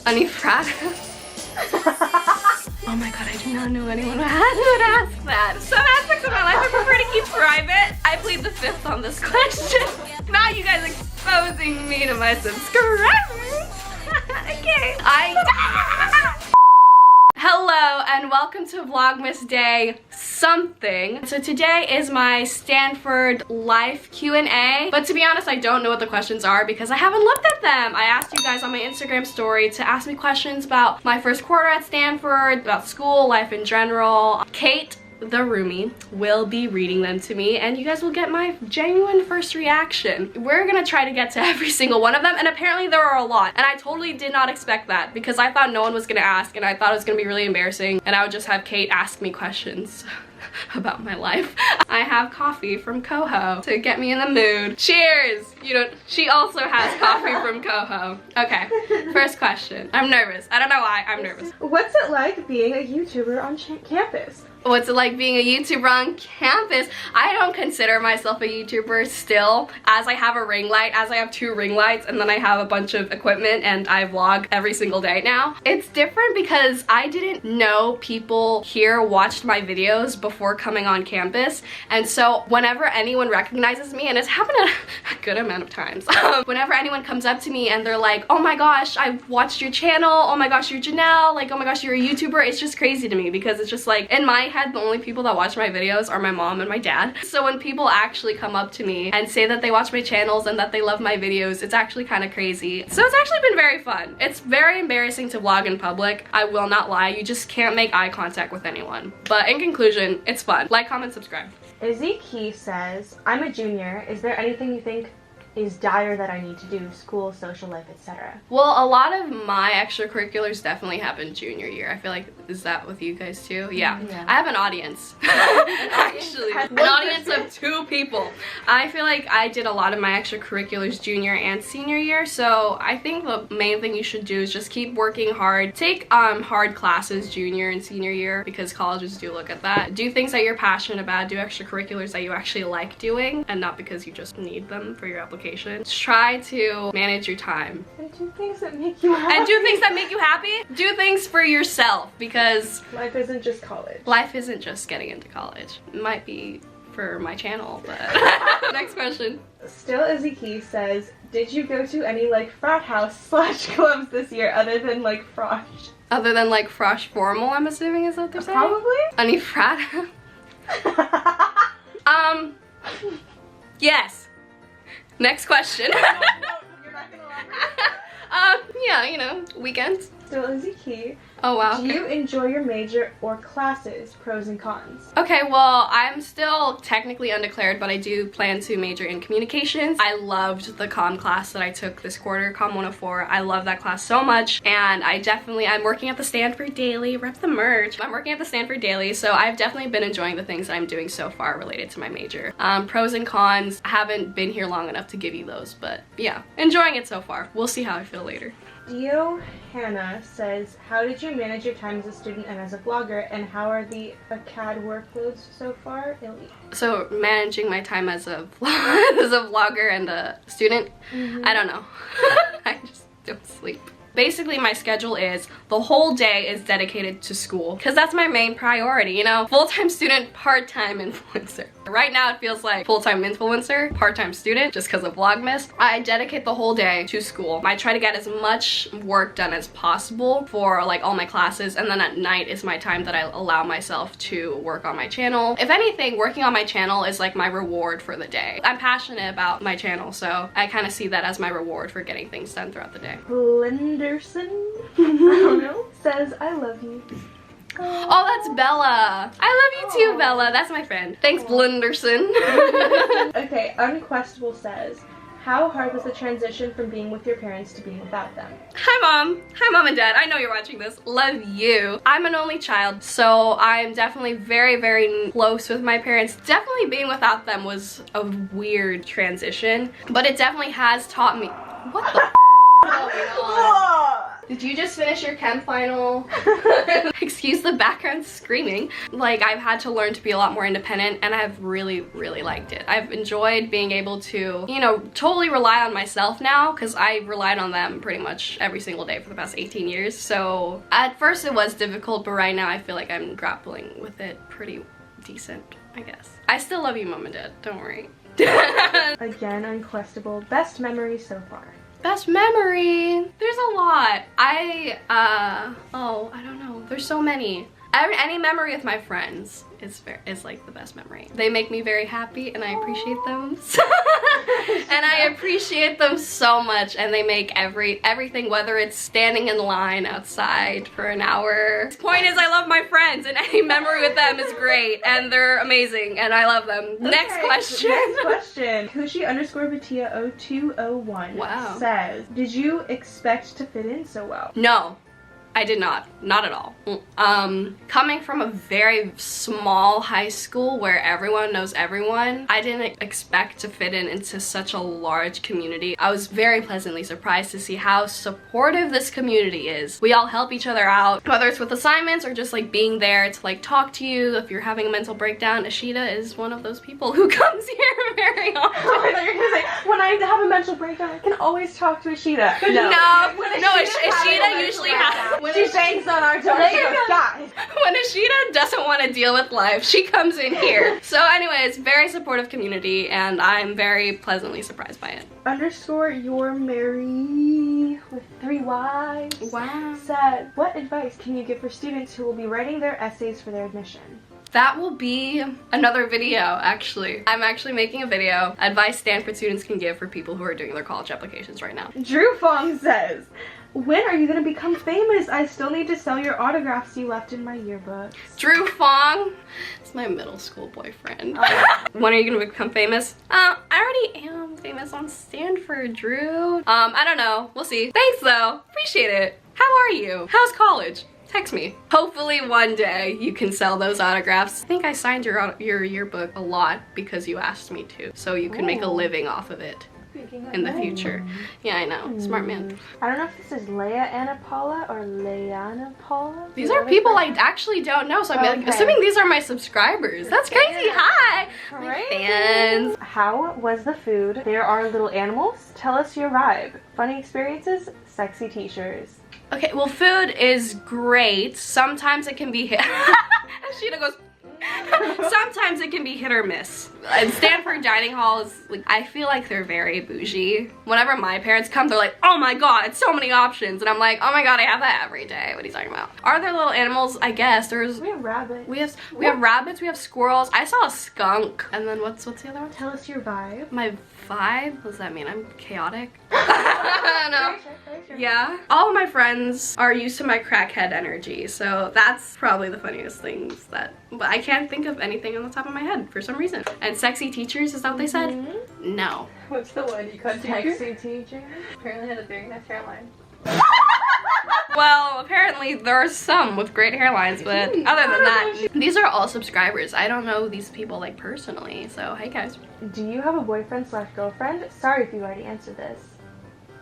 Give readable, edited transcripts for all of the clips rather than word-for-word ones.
Any frat? Oh my god, I do not know anyone who would ask that. Some aspects of my life I prefer to keep private. I plead the fifth on this question. Now you guys exposing me to my subscribers. Okay. Hello and welcome to Vlogmas Day something. So today is my Stanford life Q&A, but to be honest I don't know what the questions are because I haven't looked at them. I asked you guys on my Instagram story to ask me questions about my first quarter at Stanford, about school, life in general. Kate, the roomie, will be reading them to me and you guys will get my genuine first reaction. We're gonna try to get to every single one of them, and apparently there are a lot, and I totally did not expect that because I thought no one was gonna ask and I thought it was gonna be really embarrassing and I would just have Kate ask me questions about my life. I have coffee from Coho to get me in the mood. Cheers! She also has coffee from Coho. Okay, first question. I'm nervous. I don't know why, I'm nervous. What's it like being a YouTuber on campus? What's it like being a YouTuber on campus? I don't consider myself a YouTuber still, as I have a ring light, as I have 2 ring lights, and then I have a bunch of equipment and I vlog every single day now. It's different because I didn't know people here watched my videos before coming on campus, and so whenever anyone recognizes me, and it's happened a good amount of times, whenever anyone comes up to me and they're like, oh my gosh, I've watched your channel, oh my gosh, you're Janelle, like oh my gosh, you're a YouTuber, it's just crazy to me because it's just like, in my head, the only people that watch my videos are my mom and my dad. So when people actually come up to me and say that they watch my channels and that they love my videos, it's actually kind of crazy. So it's actually been very fun. It's very embarrassing to vlog in public, I will not lie. You just can't make eye contact with anyone. But in conclusion, it's fun. Like, comment, subscribe. Izzy Key says, I'm a junior. Is there anything you think is dire that I need to do? School, social life, etc. Well, a lot of my extracurriculars definitely happened junior year. I feel like, is that with you guys too? Yeah. I have an audience. Actually, an audience of 2 people. I feel like I did a lot of my extracurriculars junior and senior year, so I think the main thing you should do is just keep working hard. Take hard classes junior and senior year because colleges do look at that. Do things that you're passionate about, do extracurriculars that you actually like doing and not because you just need them for your application. Try to manage your time. And do things that make you happy. And do things that make you happy. Do things for yourself because life isn't just college. Life isn't just getting into college. It might be for my channel, but next question. Still Izzy Key says, did you go to any like frat house / clubs this year other than like frosh? Other than like frosh formal, I'm assuming is what they're saying? Probably. Any frat? Yes. Next question. No, you're not gonna elaborate. Yeah, you know, weekends. Still Izzy Key. Oh wow. Do you enjoy your major or classes? Pros and cons. Okay, well, I'm still technically undeclared, but I do plan to major in communications. I loved the comm class that I took this quarter, Comm 104. I love that class so much, and I'm working at the Stanford Daily. Rep the merch. I'm working at the Stanford Daily, so I've definitely been enjoying the things that I'm doing so far related to my major. Pros and cons, I haven't been here long enough to give you those, but yeah, enjoying it so far. We'll see how I feel later. Dio Hannah says, how did you manage your time as a student and as a vlogger, and how are the CAD workloads so far? Elite. So managing my time as a vlogger and a student, I don't know. I just don't sleep. Basically, my schedule is the whole day is dedicated to school because that's my main priority, you know? Full-time student, part-time influencer. Right now it feels like full-time influencer, part-time student, just because of Vlogmas. I dedicate the whole day to school. I try to get as much work done as possible for like all my classes, and then at night is my time that I allow myself to work on my channel. If anything, working on my channel is like my reward for the day. I'm passionate about my channel, so I kind of see that as my reward for getting things done throughout the day. Blenderson, I don't know, says, I love you. Oh, that's Bella. I love you too, Bella. That's my friend. Thanks, Blenderson. Okay, Unquestable says, how hard was the transition from being with your parents to being without them? Hi, Mom. Hi, Mom and Dad. I know you're watching this. Love you. I'm an only child, so I'm definitely very, very close with my parents. Definitely being without them was a weird transition, but it definitely has taught me... What the f*** is going on? Did you just finish your chem final? Excuse the background screaming. Like, I've had to learn to be a lot more independent, and I've really, really liked it. I've enjoyed being able to, you know, totally rely on myself now, because I relied on them pretty much every single day for the past 18 years. So at first it was difficult, but right now I feel like I'm grappling with it pretty decent, I guess. I still love you, Mom and Dad. Don't worry. Again, unquestionable. Best memory so far. Best memory. There's a lot. I don't know. There's so many. Any memory with my friends is like the best memory. They make me very happy, and I appreciate them. And I appreciate them so much, and they make everything, whether it's standing in line outside for an hour. The point is, I love my friends, and any memory with them is great, and they're amazing, and I love them. Okay, next question. Next question. Kushi_Batia0201 wow. says, did you expect to fit in so well? No. I did not. Not at all. Coming from a very small high school where everyone knows everyone, I didn't expect to fit into such a large community. I was very pleasantly surprised to see how supportive this community is. We all help each other out, whether it's with assignments or just like being there to like talk to you if you're having a mental breakdown. Ashita is one of those people who comes here very often. I thought you were gonna say, when I have a mental breakdown, I can always talk to Ashita. No, Ashita usually has. When she bangs on our door, she goes, guys. When Ashita doesn't want to deal with life, she comes in here. So anyways, very supportive community, and I'm very pleasantly surprised by it. _YourMary with 3 Y's. Wow. Said, what advice can you give for students who will be writing their essays for their admission? That will be another video, actually. I'm actually making a video, advice Stanford students can give for people who are doing their college applications right now. Drew Fong says, when are you gonna become famous? I still need to sell your autographs you left in my yearbook. Drew Fong? It's my middle school boyfriend. When are you gonna become famous? I already am famous on Stanford, Drew. I don't know. We'll see. Thanks, though. Appreciate it. How are you? How's college? Text me. Hopefully one day you can sell those autographs. I think I signed your yearbook a lot because you asked me to, so you can make a living off of it in the future. Yeah, I know. Smart man. I don't know if this is Leia Anna Paula or Leanna Paula. These are people I actually don't know, so I'm like, assuming these are my subscribers. That's crazy. Hi! My fans. How was the food? There are little animals. Tell us your vibe. Funny experiences, sexy t-shirts. Okay, well, food is great. Sometimes it can be hit. Sheena goes. Sometimes it can be hit or miss. And Stanford dining hall is like, I feel like they're very bougie. Whenever my parents come, they're like, oh my god, it's so many options. And I'm like, oh my god, I have that every day. What are you talking about? Are there little animals? I guess we have rabbits. We have rabbits. We have squirrels. I saw a skunk. And then what's the other one? Tell us your vibe. My vibe? What does that mean? I'm chaotic. No. Sure. Yeah. All of my friends are used to my crackhead energy, so that's probably the funniest things that. But I can't think of anything on the top of my head for some reason. And sexy teachers, is that what they said? No. What's the one you called sexy teacher? Apparently had a very nice hairline. Well, apparently there are some with great hairlines, but other than that, these are all subscribers. I don't know these people like personally, so hey guys. Do you have a boyfriend/girlfriend? Sorry if you already answered this.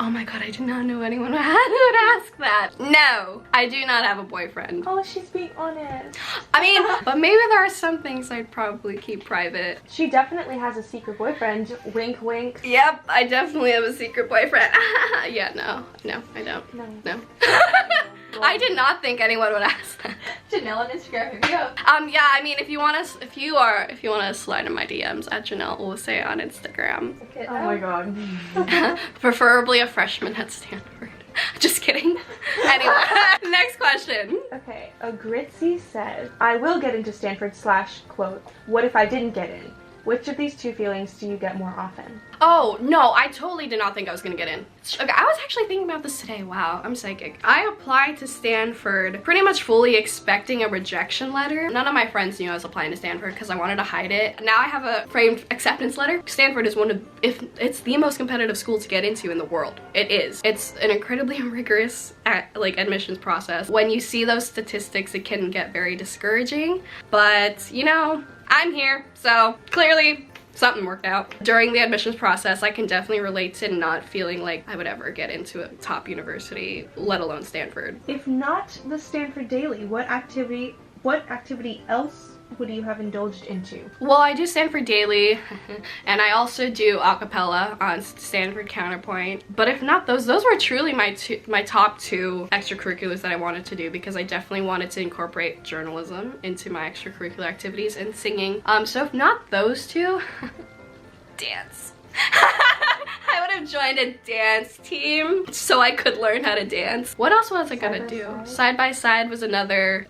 Oh my god, I did not know anyone who would ask that. No, I do not have a boyfriend. Oh, she's being honest. I mean, but maybe there are some things I'd probably keep private. She definitely has a secret boyfriend. Wink, wink. Yep, I definitely have a secret boyfriend. Yeah, no, I don't. No. I did not think anyone would ask that. Janelle on Instagram, here we go. Yeah, I mean, if you want to slide in my DMs at Janelle, we'll say on Instagram. Oh my god. Preferably a freshman at Stanford. Just kidding. Anyway, next question. Okay, a Gritzy says, I will get into Stanford / quote, what if I didn't get in? Which of these 2 feelings do you get more often? Oh, no, I totally did not think I was gonna get in. Okay, I was actually thinking about this today. Wow, I'm psychic. I applied to Stanford pretty much fully expecting a rejection letter. None of my friends knew I was applying to Stanford because I wanted to hide it. Now I have a framed acceptance letter. Stanford is it's the most competitive school to get into in the world. It is. It's an incredibly rigorous admissions process. When you see those statistics, it can get very discouraging, but you know, I'm here, so clearly something worked out. During the admissions process, I can definitely relate to not feeling like I would ever get into a top university, let alone Stanford. If not the Stanford Daily, what activity else would you have indulged into? Well, I do Stanford Daily, and I also do a cappella on Stanford Counterpoint. But if not those were truly my top two extracurriculars that I wanted to do, because I definitely wanted to incorporate journalism into my extracurricular activities and singing. So if not those two, dance. I would have joined a dance team so I could learn how to dance. What else was I gonna do? Side by Side was another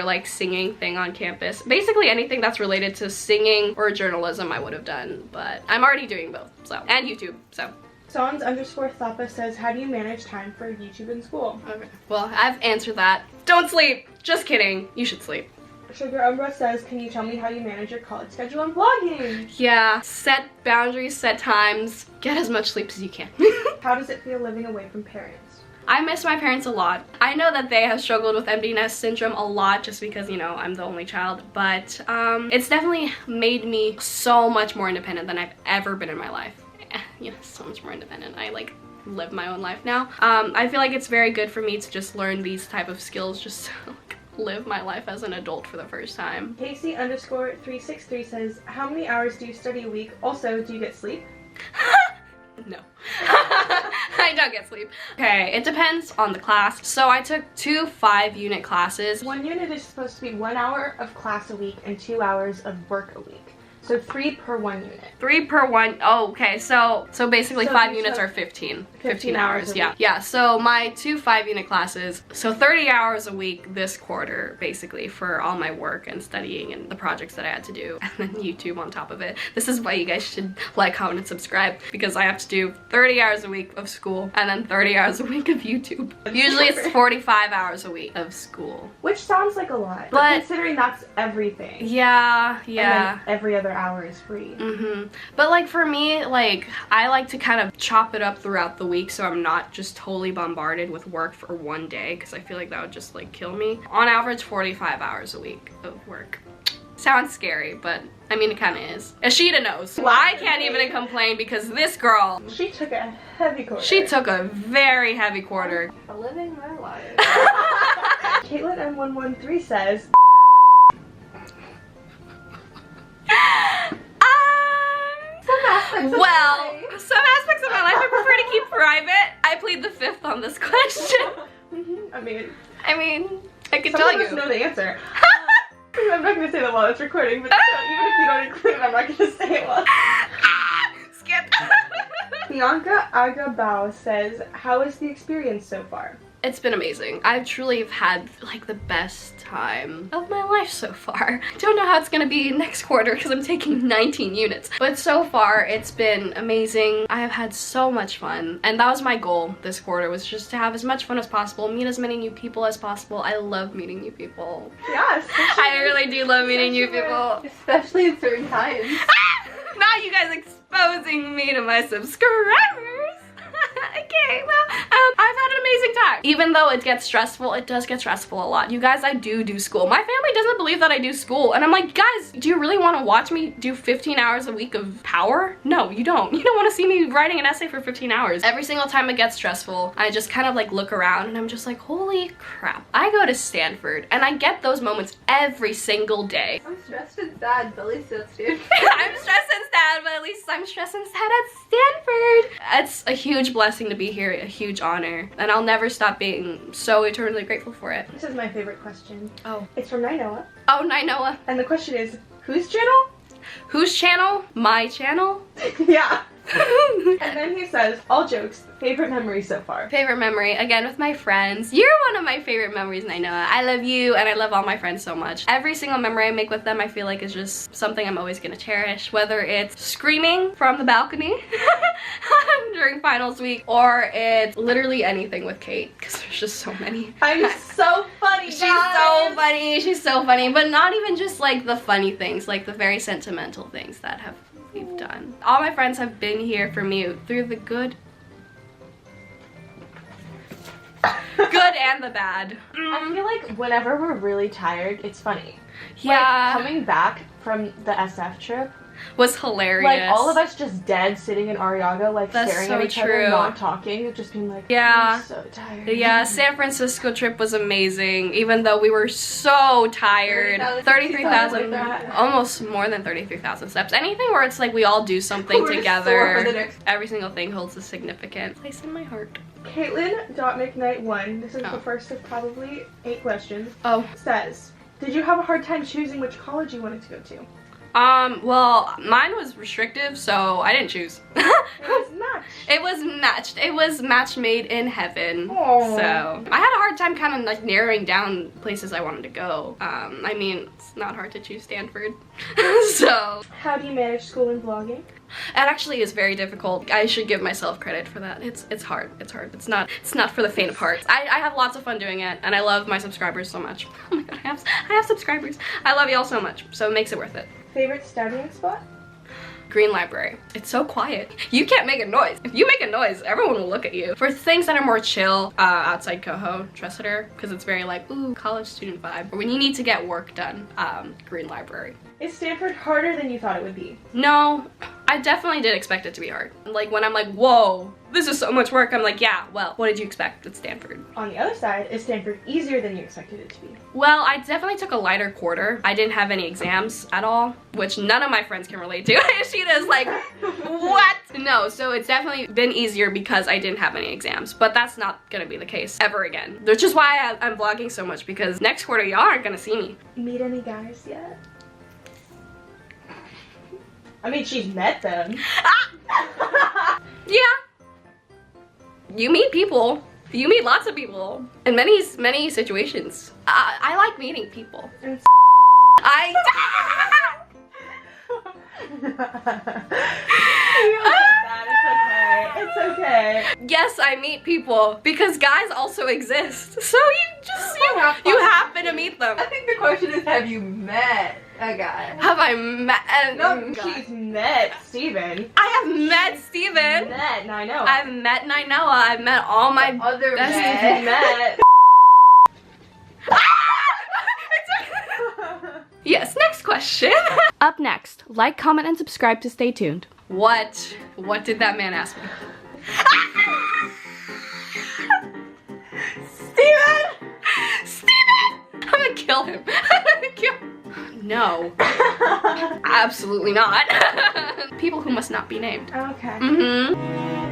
like singing thing on campus. Basically anything that's related to singing or journalism I would have done, but I'm already doing both, so. And YouTube, so. Sans_Thapa says, how do you manage time for YouTube and school? Okay, well, I've answered that. Don't sleep! Just kidding, you should sleep. Sugar Umbra says, can you tell me how you manage your college schedule and vlogging? Yeah, set boundaries, set times, get as much sleep as you can. How does it feel living away from parents? I miss my parents a lot. I know that they have struggled with empty nest syndrome a lot just because, you know, I'm the only child, but it's definitely made me so much more independent than I've ever been in my life. You know, so much more independent. I like live my own life now. I feel like it's very good for me to just learn these type of skills just to live my life as an adult for the first time. Casey_363 says, how many hours do you study a week? Also, do you get sleep? No. I don't get sleep. Okay, it depends on the class. So I took 2 5-unit classes. 1 unit is supposed to be 1 hour of class a week and 2 hours of work a week. So 3 per 1 unit. 3 per 1. Oh, okay. So basically So 5 you units took are 15 15 hours. hours a Yeah. week. Yeah. So my 2 5-unit classes. So 30 hours a week this quarter, basically, for all my work and studying and the projects that I had to do, and then YouTube on top of it. This is why you guys should like, comment, and subscribe, because I have to do 30 hours a week of school and then 30 hours a week of YouTube. Usually it's 45 hours a week of school. Which sounds like a lot, But considering that's everything. Yeah. And then every other hour is free. But like for me, like I like to kind of chop it up throughout the week so I'm not just totally bombarded with work for one day, because I feel like that would just like kill me. On average 45 hours a week of work. Sounds scary, but I mean it kind of is. Ashita knows. I can't even complain because this girl, She took a heavy quarter. she took a very heavy quarter. Living my life. Caitlin M113 says, Well, some aspects of my life I prefer to keep private. I plead the fifth on this question. I mean, I could some tell of us you. know the answer. I'm not going to say that while it's recording, but still, even if you don't include it, I'm not going to say it while. Skip. Bianca Agabao says, how is the experience so far? It's been amazing. I truly have had like the best time of my life so far. Don't know how it's gonna be next quarter because I'm taking 19 units. But so far it's been amazing. I have had so much fun. And that was my goal this quarter, was just to have as much fun as possible, meet as many new people as possible. I love meeting new people. Yes. I really do love meeting new people. Especially in certain times. Now you guys exposing me to my subscribers. Okay, well, I've had an amazing time. Even though it gets stressful, it does get stressful a lot. You guys, I do school. My family doesn't believe that I do school. And I'm like, guys, do you really want to watch me do 15 hours a week of power? No, you don't. You don't want to see me writing an essay for 15 hours. Every single time it gets stressful, I just kind of like look around and I'm just like, holy crap. I go to Stanford and I get those moments every single day. I'm stressed and sad, but at least it's Stanford. I'm stressed and sad, but at least I'm stressed and sad at Stanford. It's a huge blessing to be here, a huge honor, and I'll never stop being so eternally grateful for it. This is my favorite question. Oh. It's from Nainoa. Oh, Nainoa. And the question is, whose channel? Whose channel? My channel? Yeah. And then he says, all jokes, favorite memory so far. Favorite memory, again with my friends. You're one of my favorite memories, Nainoa. I love you and I love all my friends so much. Every single memory I make with them I feel like is just something I'm always gonna cherish, whether it's screaming from the balcony during finals week, or it's literally anything with Kate, because there's just so many. I'm so funny, guys. She's so funny, she's so funny, but not even just like the funny things, like the very sentimental things that we've done. All my friends have been here for me through the good and the bad. I feel like whenever we're really tired, it's funny. Yeah. Like, coming back from the SF trip, was hilarious. Like, all of us just dead sitting in Arriaga, like, That's staring so at each true. other, not talking, just being like, Yeah. I'm so tired. Yeah, San Francisco trip was amazing, even though we were so tired. 33,000, almost more than 33,000 steps. Anything where it's like we all do something We're together, sore for the next- every single thing holds a significant place in my heart. Caitlin.McKnight1, this is Oh. the first of probably 8 questions, Oh, says, did you have a hard time choosing which college you wanted to go to? well, mine was restrictive, so I didn't choose. It was matched. It was matched. It was match made in heaven. Aww. So I had a hard time kind of like narrowing down places I wanted to go. I mean, it's not hard to choose Stanford. So How do you manage school and vlogging? it actually is very difficult. I should give myself credit for that. It's hard. It's hard. It's not for the faint of heart. I have lots of fun doing it, and I love my subscribers so much. Oh my god, I have subscribers. I love y'all so much, so it makes it worth it. Favorite studying spot? Green library. It's so quiet. You can't make a noise. If you make a noise, everyone will look at you. For things that are more chill, outside Coho, Tressidor, because it's very like, ooh, college student vibe. Or when you need to get work done, green library. Is Stanford harder than you thought it would be? No, I definitely did expect it to be hard. Like when I'm like, whoa, this is so much work, I'm like, yeah, well, what did you expect? It's Stanford. On the other side, is Stanford easier than you expected it to be? Well, I definitely took a lighter quarter. I didn't have any exams at all, which none of my friends can relate to. Sheeta's like, what? No, so it's definitely been easier because I didn't have any exams, but that's not gonna be the case ever again. Which is why I'm vlogging so much, because next quarter y'all aren't gonna see me. Meet any guys yet? I mean, she's met them. Yeah. You meet people. You meet lots of people in many situations. I like meeting people. And I It's okay. Yes, I meet people because guys also exist. So you happen to meet them. I think the question is, have you met a guy? Have I met? No, She's met Steven. I have met Steven. Met, I know. I've met Nainoa. I've met all my Other best men. met. Yes, next question. Up next, like, comment, and subscribe to stay tuned. What did that man ask me? Steven! I'm gonna kill him. I'm gonna kill him. No. Absolutely not. People who must not be named. Okay. Mm-hmm.